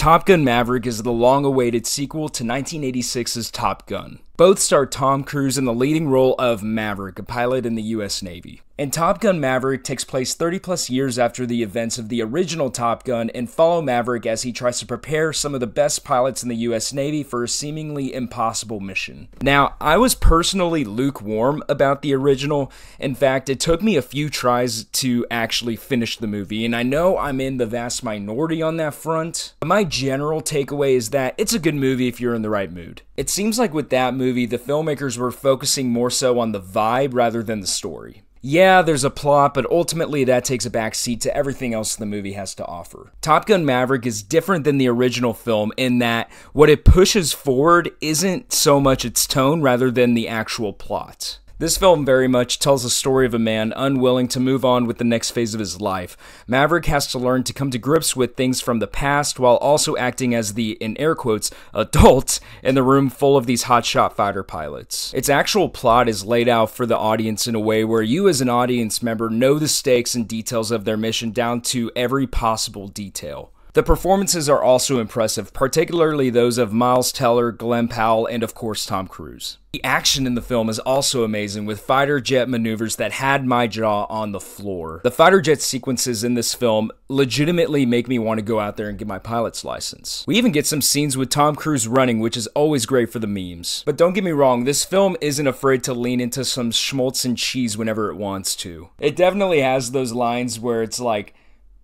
Top Gun Maverick is the long-awaited sequel to 1986's Top Gun. Both star Tom Cruise in the leading role of Maverick, a pilot in the US Navy. And Top Gun Maverick takes place 30 plus years after the events of the original Top Gun and follow Maverick as he tries to prepare some of the best pilots in the US Navy for a seemingly impossible mission. Now, I was personally lukewarm about the original. In fact, it took me a few tries to actually finish the movie, and I know I'm in the vast minority on that front. But my general takeaway is that it's a good movie if you're in the right mood. It seems like with that movie, the filmmakers were focusing more so on the vibe rather than the story. Yeah, there's a plot, but ultimately that takes a backseat to everything else the movie has to offer. Top Gun Maverick is different than the original film in that what it pushes forward isn't so much its tone rather than the actual plot. This film very much tells the story of a man unwilling to move on with the next phase of his life. Maverick has to learn to come to grips with things from the past while also acting as the, in air quotes, adult in the room full of these hotshot fighter pilots. Its actual plot is laid out for the audience in a way where you as an audience member know the stakes and details of their mission down to every possible detail. The performances are also impressive, particularly those of Miles Teller, Glenn Powell, and of course Tom Cruise. The action in the film is also amazing, with fighter jet maneuvers that had my jaw on the floor. The fighter jet sequences in this film legitimately make me want to go out there and get my pilot's license. We even get some scenes with Tom Cruise running, which is always great for the memes. But don't get me wrong, this film isn't afraid to lean into some schmaltz and cheese whenever it wants to. It definitely has those lines where it's like,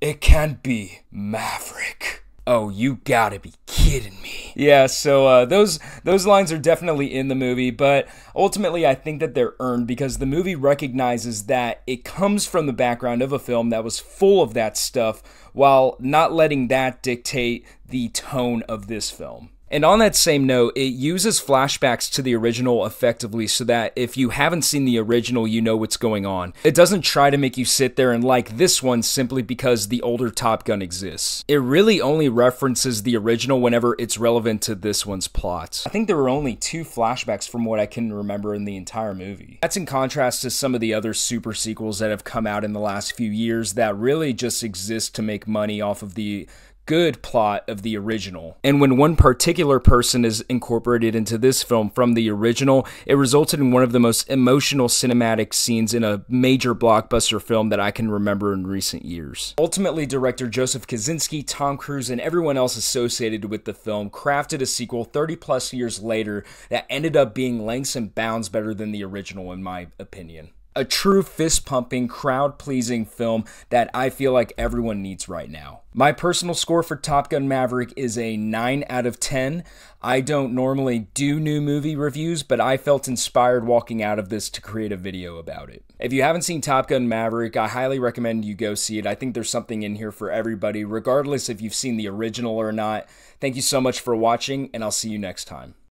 "It can't be Maverick. Oh, you gotta be kidding me." Yeah, so those lines are definitely in the movie, but ultimately I think that they're earned because the movie recognizes that it comes from the background of a film that was full of that stuff while not letting that dictate the tone of this film. And on that same note, it uses flashbacks to the original effectively so that if you haven't seen the original, you know what's going on. It doesn't try to make you sit there and like this one simply because the older Top Gun exists. It really only references the original whenever it's relevant to this one's plot. I think there were only 2 flashbacks from what I can remember in the entire movie. That's in contrast to some of the other super sequels that have come out in the last few years that really just exist to make money off of the good plot of the original. And when one particular person is incorporated into this film from the original, it resulted in one of the most emotional cinematic scenes in a major blockbuster film that I can remember in recent years. Ultimately, director Joseph Kosinski, Tom Cruise, and everyone else associated with the film crafted a sequel 30 plus years later that ended up being lengths and bounds better than the original in my opinion. A true fist-pumping, crowd-pleasing film that I feel like everyone needs right now. My personal score for Top Gun Maverick is a 9 out of 10. I don't normally do new movie reviews, but I felt inspired walking out of this to create a video about it. If you haven't seen Top Gun Maverick, I highly recommend you go see it. I think there's something in here for everybody, regardless if you've seen the original or not. Thank you so much for watching, and I'll see you next time.